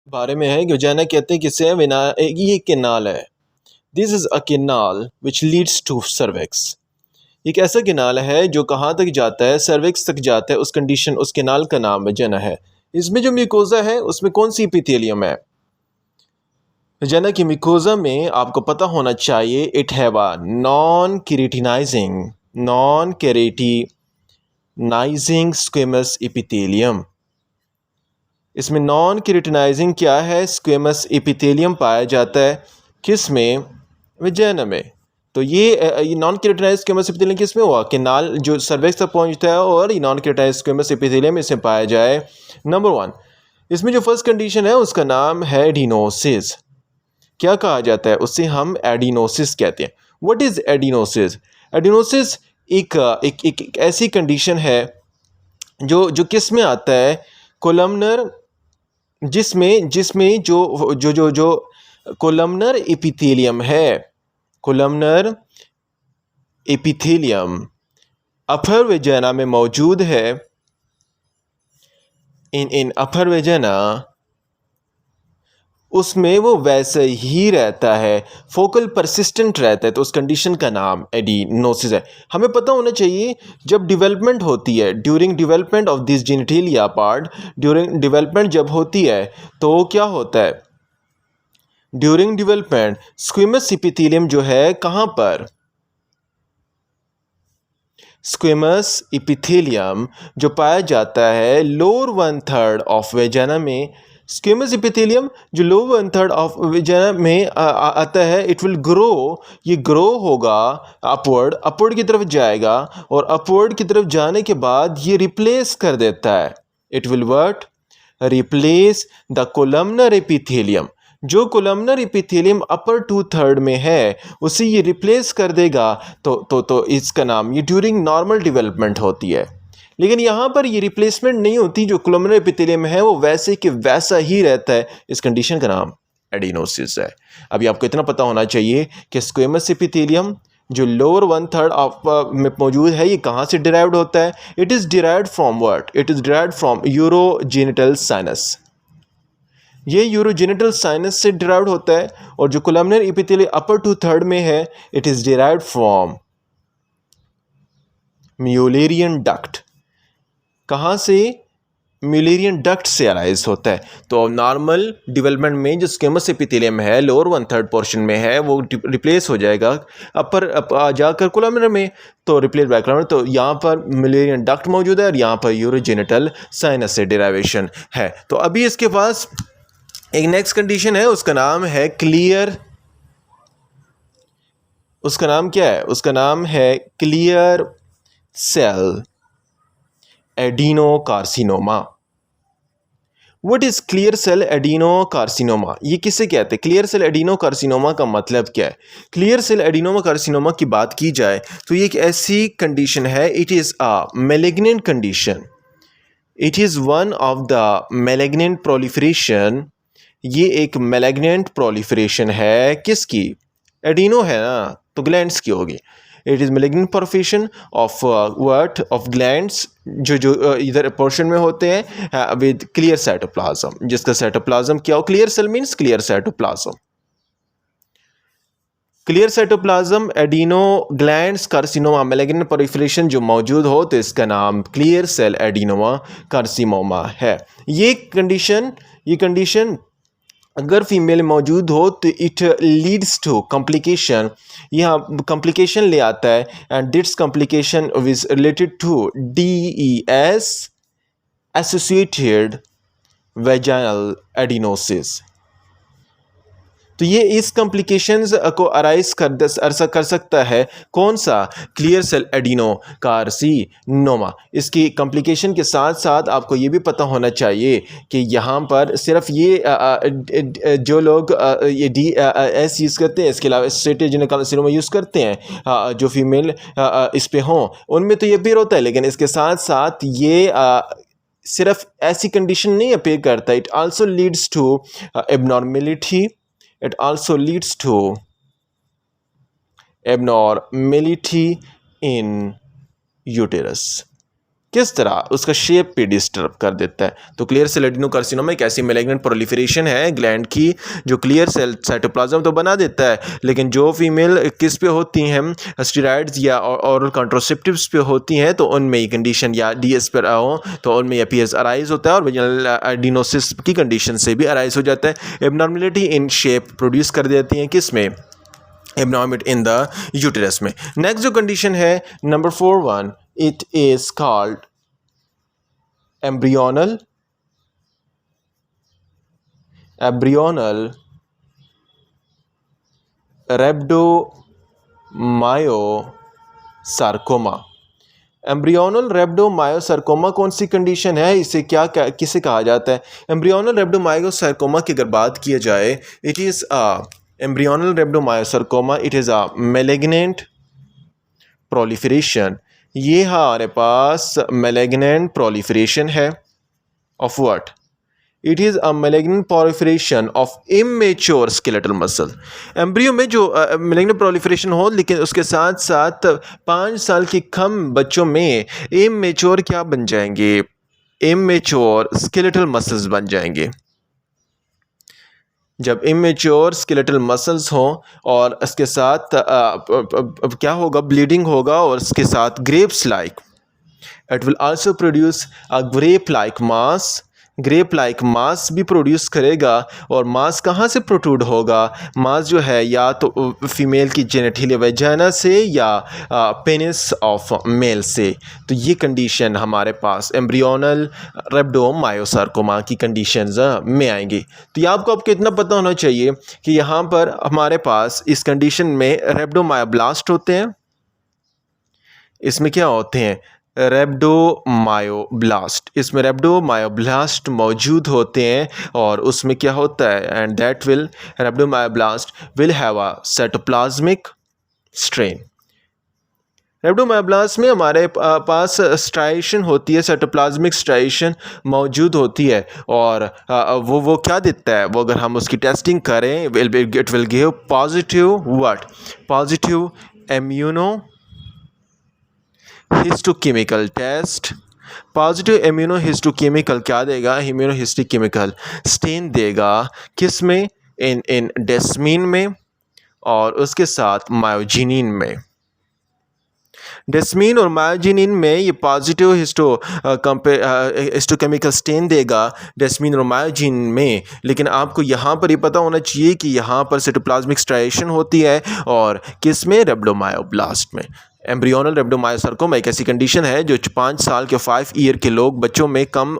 बारे में है कि वजाना कहते हैं किसे विना ये किनाल है। This is a canal which leads to cervix. एक ऐसा किनाल है जो कहाँ तक जाता है, सर्विक्स तक जाता है। उस कंडीशन उस किनाल का नाम वजाना है। इसमें जो म्यूकोजा है उसमें कौन सी एपिथेलियम है? वजाना की म्यूकोजा में आपको पता होना चाहिए it have a non keratinising squamous epithelium. इसमें नॉन केरेटिनाइजिंग क्या है? स्क्वेमस एपिथेलियम पाया जाता है। किस में? वजाना में। तो ये नॉन केरेटिनाइज स्क्वेमस एपिथेलियम किस में हुआ? किनाल जो सर्विक्स तक पहुंचता है और ये नॉन केरेटिनाइज स्क्वेमस एपिथेलियम इसमें पाया जाए। नंबर 1, इसमें जो फर्स्ट कंडीशन है उसका नाम है एडिनोसिस। क्या कहा जाता है उससे? हम एडिनोसिस कहते हैं। What is एडिनोसिस? एडिनोसिस एक, एक, एक, एक ऐसी कंडीशन है जो जो किस में आता है? कोलमनर, जिसमें जिसमें जो जो जो जो कोलमनर एपिथेलियम है, कोलमनर एपिथेलियम अपर वेजाना में मौजूद है। इन अपर वेजाना उसमें वो वैसे ही रहता है, फोकल परसिस्टेंट रहता है। तो उस कंडीशन का नाम एडिनोसिस है। हमें पता होना चाहिए जब डेवलपमेंट होती है, during development of this genitalia part, during development जब होती है तो क्या होता है? ड्यूरिंग डेवलपमेंट स्क्वेमस एपिथेलियम जो है कहाँ पर? स्क्वेमस एपिथेलियम जो पाया जाता है लोअर 1/3 ऑफ वेजाना में। स्क्वेमस एपिथेलियम जो लोअर 1/3 ऑफ वेजाना में आता है, इट विल ग्रो, ये ग्रो होगा अपवर्ड की तरफ जाएगा और अपवर्ड की तरफ जाने के बाद ये रिप्लेस कर देता है। It will what? Replace the columnar epithelium. जो कोलमनर एपिथेलियम अपर 2/3 में है उसे ये रिप्लेस कर देगा। तो इसका नाम, ये ड्यूरिंग नॉर्मल डेवलपमेंट होती है। लेकिन यहाँ पर ये रिप्लेसमेंट नहीं होती, जो कोलमनर एपिथेलियम है वो वैसे कि वैसा ही रहता है। इस कंडीशन का नाम एडिनोसिस है। अभी आपको इतना पता होना चाहिए कि स्क्वेमस एपिथेलियम जो लोअर 1/3 ऑफ में मौजूद है ये कहाँ से डिराइव्ड होता है? It is derived from what? It is derived from urogenital sinus. ये यूरोजेनिटल साइनस से डिराइव्ड होता है। और जो कोलमनर एपिथेलियम अपर 2/3 में है, it is derived from Mullerian duct. कहाँ से? म्यूलेरियन डक्ट से अराइज होता है। तो नॉर्मल डेवलपमेंट में जो स्क्वेमस एपिथेलियम है लोअर 1/3 पोर्शन में है वो रिप्लेस हो जाएगा अपर जाकर कोलमनर में, तो रिप्लेस बाय कोलमनर। तो यहाँ पर म्यूलेरियन डक्ट मौजूद है और यहाँ पर यूरोजेनिटल साइनस से डिराइवेशन है। तो अभी इसके पास एक नेक्स्ट कंडीशन है, उसका नाम है क्लियर। उसका नाम क्या है? उसका नाम है clear cell adenocarcinoma. What is clear cell adenocarcinoma? ये किसे कहते हैं? क्लियर सेल एडिनोकार्सिनोमा का मतलब क्या है? क्लियर सेल एडिनोकार्सिनोमा की बात की जाए तो ये एक ऐसी कंडीशन है, it is a malignant condition. It is one of the malignant proliferation. ये एक मैलिग्नेंट प्रोलिफरेशन है किसकी? एडिनो है ना, तो ग्लैंड्स की होगी। It is malignant proliferation of what? Of glands जो जो इधर पोर्शन में होते हैं विद क्लियर साइटोप्लाज्म, जिसका साइटोप्लाज्म क्या हो? Clear cell means clear cytoplasm. Clear cytoplasm adeno glands carcinoma malignant proliferation जो मौजूद हो तो इसका नाम क्लियर सेल एडिनोमा कार्सिनोमा है। ये कंडीशन अगर फीमेल मौजूद हो तो इट लीड्स टू कॉम्प्लिकेशन, यहाँ कॉम्प्लिकेशन ले आता है। And this complication is related to DES associated vaginal adenosis. तो ये इस कॉम्प्लिकेशंस को अराइज कर सकता है कौन सा? Clear cell adeno carcinoma. इसकी कॉम्प्लिकेशन के साथ साथ आपको ये भी पता होना चाहिए कि यहाँ पर सिर्फ ये जो लोग ये DES यूज़ करते हैं, इसके अलावा एसोसिएटेड एडिनो कार्सिनोमा यूज़ करते हैं जो फीमेल इस पे हों, उनमें तो ये भी होता है। लेकिन इसके साथ साथ ये सिर्फ ऐसी कंडीशन नहीं अपीयर करता, it also leads to abnormality. It also leads to abnormality in uterus। किस तरह उसका शेप पे डिस्टर्ब कर देता है। तो क्लियर सेल एडिनोकार्सिनोमा एक ऐसी मैलिग्नेंट प्रोलिफरेशन है ग्लैंड की जो क्लियर सेल साइटोप्लाज्म तो बना देता है, लेकिन जो फीमेल किस पे होती हैं स्टेरॉइड्स या ऑरल कॉन्ट्रासेप्टिव्स पे होती हैं तो उनमें ये कंडीशन या डीएस पर हो तो उनमें ये पीएस अराइज होता है और वेजिनल एडिनोसिस की कंडीशन से भी अराइज हो जाता है। एबनॉर्मलिटी इन शेप प्रोड्यूस कर देती हैं किस में, एबनॉर्मलिटी इन द यूटेरस में। नेक्स्ट जो कंडीशन है number 4 it is called embryonal रैप्डोमायोसार्कोमा। Embryonal रैप्डोमायोसार्कोमा कौन सी कंडीशन है, इसे किसे कहा जाता है। एम्ब्रियोनल रैप्डोमायोसार्कोमा की अगर बात किया जाए, it is embryonal रैप्डोमायोसार्कोमा it is a malignant proliferation. ये हमारे पास मैलिग्नेंट प्रोलिफरेशन है of what, it is a malignant proliferation of immature skeletal muscle. Embryo में जो मैलिग्नेंट प्रोलिफरेशन हो लेकिन उसके साथ साथ 5 साल के कम बच्चों में इमेच्योर क्या बन जाएंगे, इमेच्योर स्केलेटल मसल्स बन जाएंगे। जब इमेच्योर स्केलेटल मसल्स हों और इसके साथ क्या होगा, ब्लीडिंग होगा और इसके साथ grapes like, it will also produce a grape like mass. Grape like mass भी प्रोड्यूस करेगा और मास कहाँ से प्रोट्रूड होगा, मास जो है या तो फीमेल की जेनिटल वेजाइना से या पेनिस ऑफ मेल से। तो ये कंडीशन हमारे पास एम्ब्रियोनल रैप्डोमायोसार्कोमा की कंडीशंस में आएंगी। तो ये आपको इतना पता होना चाहिए कि यहाँ पर हमारे पास इस कंडीशन में रैप्डोमायोब्लास्ट होते हैं, इसमें क्या होते हैं रैप्डोमायोब्लास्ट, इसमें रैप्डोमायोब्लास्ट मौजूद होते हैं और उसमें क्या होता है and that will rhabdomyoblast will have a cytoplasmic strain. Rhabdomyoblast में हमारे पास स्ट्राइशन होती है, साइटोप्लाज्मिक स्ट्राइशन मौजूद होती है और वो क्या देता है, वो अगर हम उसकी टेस्टिंग करें it will give positive what, positive immuno histochemical test. Positive immunohistochemical क्या देगा, इम्यूनोहिस्टोकेमिकल स्टेन देगा किस में, इन डेस्मीन में और उसके साथ मायोजिनिन में। डेस्मीन और मायोजिनिन में ये पॉजिटिव हिस्टोकेमिकल स्टेन देगा डेस्मीन और मायोजिन में, लेकिन आपको यहाँ पर ये पता होना चाहिए कि यहाँ पर साइटोप्लाज्मिक स्ट्राइशन होती है और किस में, रैप्डोमायोब्लास्ट में। एम्ब्रियोनल रैप्डोमायोसार्कोमा एक ऐसी कंडीशन है जो 5 साल के 5 ईयर के लोग बच्चों में कम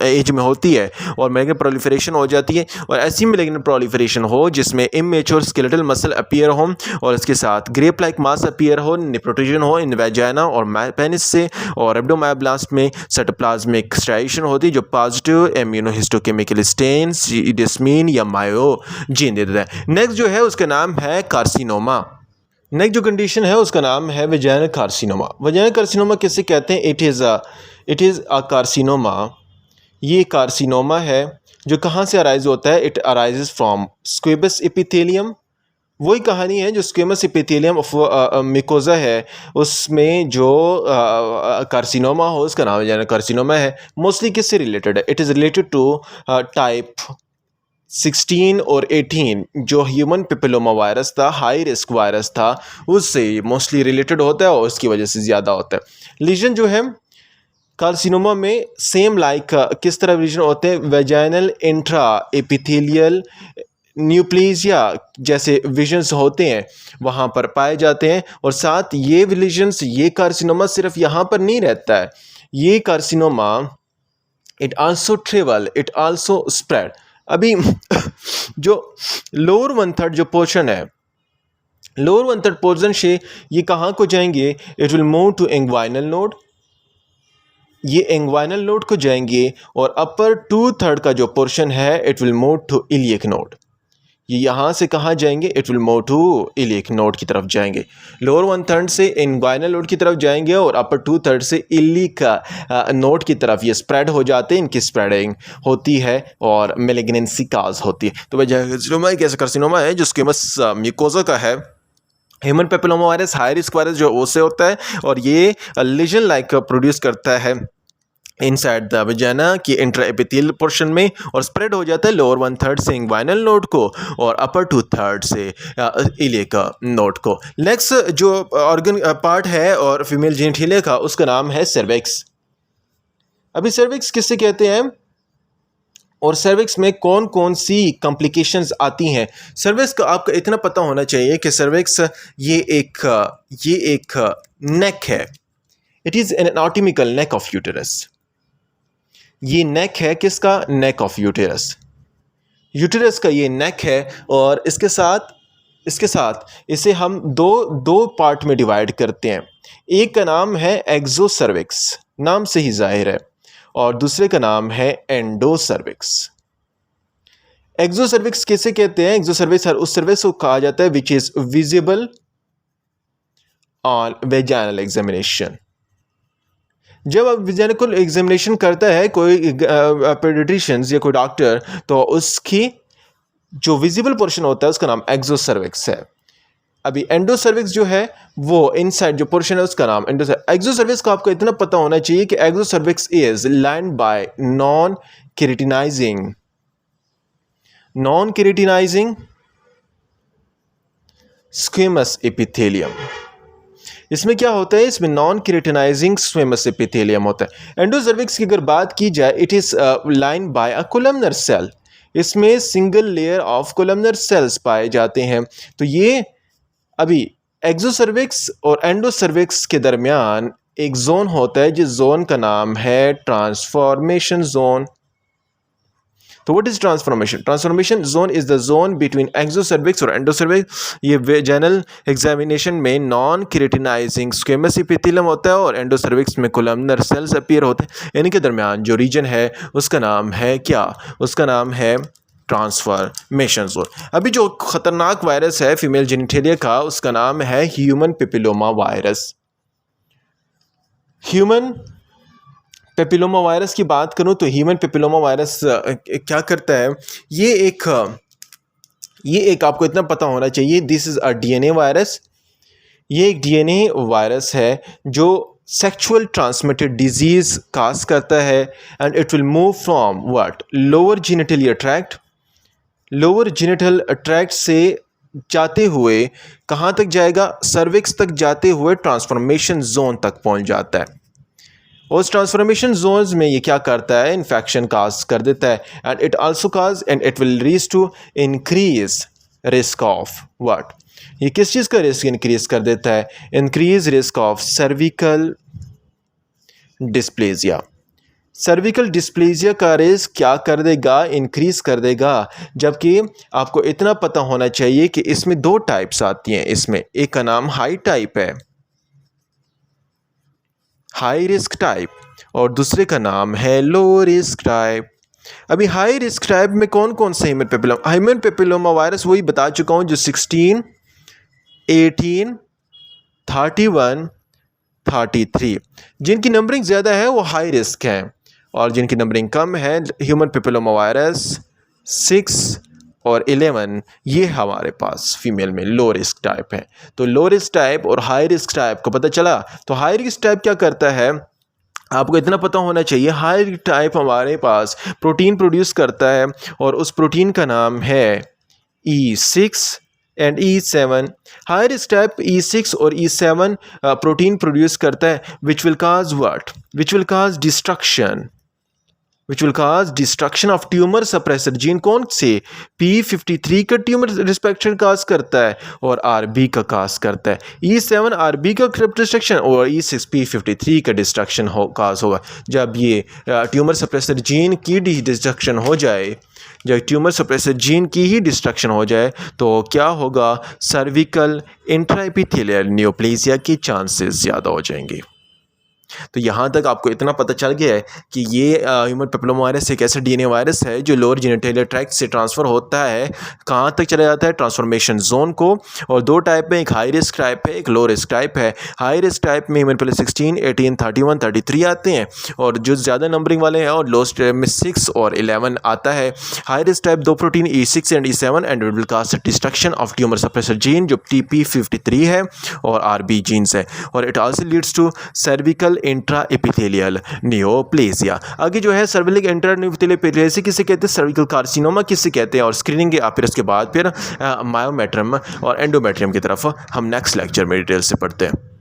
एज में होती है और मैलिग्नेंट प्रोलिफरेशन हो जाती है। और ऐसी मैलिग्नेंट प्रोलिफरेशन हो जिसमें इमेच्योर स्केलेटल मसल अपीयर हो और इसके साथ ग्रेप लाइक मास अपीयर हो, प्रोट्रूजन हो इन वेजाइना और पेनिस से, और रैप्डोमायोब्लास्ट में साइटोप्लाज्मिक स्ट्राइशन होती है जो पॉजिटिव इम्यूनोहिस्टोकेमिकल स्टेन्स डेस्मीन या मायोजिन दे देता है। नेक्स्ट जो है उसका नाम है कार्सिनोमा। नेक्स्ट जो कंडीशन है उसका नाम है वेजाइनल कार्सिनोमा। वेजाइनल कार्सिनोमा किसे कहते हैं, इट इज़ अ कार्सिनोमा। ये कार्सिनोमा है जो कहाँ से अराइज होता है, it arises from squamous epithelium. वही कहानी है जो स्क्वेमस एपिथेलियम ऑफ मिकोजा है उसमें जो कार्सिनोमा हो उसका नाम वेजाइनल कार्सिनोमा है। मोस्टली किससे रिलेटेड है, it is related to type 16 और 18 जो ह्यूमन पेपिलोमा वायरस था, हाई रिस्क वायरस था, उससे मोस्टली रिलेटेड होता है और उसकी वजह से ज़्यादा होता है। लीजन जो है कार्सिनोमा में सेम लाइक किस तरह लीजन होते हैं, वेजाइनल इंट्रा एपिथेलियल न्यूप्लेजिया जैसे विजन्स होते हैं वहाँ पर पाए जाते हैं। और साथ ये विजन्स, ये कार्सिनोमा सिर्फ यहाँ पर नहीं रहता है, ये carcinoma it also travel, it also spread. अभी जो लोअर 1/3 जो पोर्शन है, लोअर 1/3 पोर्शन से ये कहाँ को जाएंगे, it will move to inguinal node, ये इंग्वाइनल नोड को जाएंगे और अपर 2/3 का जो पोर्शन है it will move to iliac node. ये यहाँ से कहाँ जाएंगे, it will move to iliac node की तरफ जाएंगे। लोअर 1/3 से इंग्वाइनल नोड की तरफ जाएंगे और अपर 2/3 से इलियक नोड की तरफ ये स्प्रेड हो जाते हैं। इनकी स्प्रेडिंग होती है और मैलिग्नेंसी काज होती है। तो वह कार्सिनोमा एक ऐसा कार्सिनोमा है जो स्क्वेमस म्यूकोजा का है। Human papilloma virus high risk virus जो उससे होता है और ये लीजन लाइक प्रोड्यूस करता है इनसाइड द वेजाना की इंट्रा एपिथेलियल पोर्शन में और स्प्रेड हो जाता है लोअर 1/3 से इंग्वाइनल नोड को और अपर 2/3 से इलियक नोड को। नेक्स्ट जो ऑर्गन पार्ट है और फीमेल जेनिटेलिया का, उसका नाम है सर्विक्स। अभी सर्विक्स किससे कहते हैं और सर्विक्स में कौन कौन सी कॉम्प्लिकेशंस आती हैं। सर्विक्स का आपको इतना पता होना चाहिए कि सर्विक्स ये एक नेक है। It is an anatomical neck of uterus. ये नेक है किसका? Neck of uterus. यूटेरस का ये नेक है और इसके साथ इसे हम दो पार्ट में डिवाइड करते हैं। एक का नाम है एक्सोसर्विक्स, नाम से ही जाहिर है, और दूसरे का नाम है एंडोसर्विक्स। एक्सोसर्विक्स किसे कहते हैं? एक्सोसर्विक्स उस सर्विक्स को कहा जाता है which is visible on vaginal examination. जब अब वेजाइनल एग्जामिनेशन करता है कोई पेडियाट्रिशियन या कोई डॉक्टर, तो उसकी जो विजिबल पोर्शन होता है उसका नाम एक्सोसर्विक्स है। अभी एंडोसर्विक्स जो है वो इनसाइड जो पोर्शन है उसका नाम एंडोसर्विक्स। एक्सोसर्विक्स को आपको इतना पता होना चाहिए कि exocervix is lined by non keratinising squamous epithelium. इसमें क्या होता है? इसमें नॉन केराटिनाइजिंग स्क्वेमस एपिथेलियम होता है। एंडोसर्विक्स की अगर बात की जाए, it is lined by a columnar cell. इसमें single layer of columnar cells पाए जाते हैं। तो ये अभी एक्सोसर्विक्स और एंडोसर्विक्स के दरमियान एक जोन होता है जिस जोन का नाम है ट्रांसफॉर्मेशन जोन। तो what is transformation? Transformation zone is the zone between exocervix और एंडोसर्विक्स। ये वेजाइनल एग्जामिनेशन में नॉन केराटिनाइजिंग स्क्वेमस एपिथेलियम होता है और एंडोसर्विक्स में कोलमनर सेल्स अपीयर होते हैं। इनके दरमियान जो रीजन है उसका नाम है क्या? उसका नाम है ट्रांसफॉर्मेशन जोन। अभी जो खतरनाक वायरस है फीमेल जेनिटेलिया का, उसका नाम है human papilloma virus. Human papilloma virus की बात करूं तो ह्यूमन पेपिलोमा वायरस क्या करता है? ये एक आपको इतना पता होना चाहिए, this is a DNA virus. ये एक डीएनए वायरस है जो सेक्सुअल ट्रांसमिटेड डिजीज काज करता है and it will move from what? Lower genital tract. Lower genital tract से जाते हुए कहाँ तक जाएगा? सर्विक्स तक जाते हुए ट्रांसफॉर्मेशन जोन तक पहुँच जाता है। उस ट्रांसफॉर्मेशन जोन्स में ये क्या करता है? इन्फेक्शन काज कर देता है and it also cause and it will reach to increase risk of what? ये किस चीज़ का रिस्क इंक्रीज कर देता है? Increase risk of cervical dysplasia. Cervical dysplasia का रिस्क क्या कर देगा? इंक्रीज कर देगा। जबकि आपको इतना पता होना चाहिए कि इसमें दो टाइप्स आती हैं। इसमें एक का नाम हाई टाइप है, हाई रिस्क टाइप, और दूसरे का नाम है लो रिस्क टाइप। अभी हाई रिस्क टाइप में कौन कौन से ह्यूमन पेपिलोमा वायरस वही बता चुका हूँ जो 16, 18, 31, 33 जिनकी नंबरिंग ज़्यादा है वो हाई रिस्क हैं, और जिनकी नंबरिंग कम है ह्यूमन पेपिलोमा वायरस 6 और 11 ये हमारे पास फीमेल में लो रिस्क टाइप है। तो लो रिस्क टाइप और हाई रिस्क टाइप को पता चला। तो हाई रिस्क टाइप क्या करता है? आपको इतना पता होना चाहिए, हाई रिस्क टाइप हमारे पास प्रोटीन प्रोड्यूस करता है और उस प्रोटीन का नाम है E6 and E7। High risk type E6 और E7 प्रोटीन प्रोड्यूस करता है which will cause what? Which will cause destruction of tumour suppressor gene. कौन से? P53 का ट्यूमर डिस्ट्रक्शन काज करता है और RB का काज करता है। E7 RB का डिस्ट्रक्शन और E6 P53 का डिस्ट्रक्शन काज होगा। जब ये ट्यूमर सप्रेसर जीन की डिस्ट्रक्शन हो जाए, जब ट्यूमर सप्रेसर जीन की ही डिस्ट्रक्शन हो जाए तो क्या होगा? सर्विकल इंट्राएपिथेलियल नियोप्लेजिया के चांसेस ज़्यादा हो जाएंगे। तो यहाँ तक आपको इतना पता चल गया है कि ये ह्यूमन पेपिलोमा वायरस एक ऐसा डीएनए वायरस है जो लोअर जेनिटल ट्रैक्ट से ट्रांसफ़र होता है। कहाँ तक चला जाता है? ट्रांसफॉर्मेशन जोन को। और दो टाइप में, एक हाई रिस्क टाइप है, एक लो रिस्क टाइप है। हाई रिस्क टाइप में ह्यूमन पहले 16, 18, 31, 33 आते हैं और जो ज़्यादा नंबरिंग वाले हैं और लो टाइप में 6 और 11 आता है। हाई रिस्क टाइप दो protein E6 and E7 and will cause destruction of tumour suppressor gene जो TP53 है और RB जीन्स है, और it also leads to cervical intra epithelial neoplasia. आगे जो है सर्विलिक इंट्रा नियोप्लेसिया किसे कहते हैं, सर्विकल कार्सिनोमा किसे कहते हैं, और स्क्रीनिंग फिर उसके बाद फिर मायोमेट्रियम और एंडोमेट्रियम की तरफ हम नेक्स्ट लेक्चर में डिटेल से पढ़ते हैं।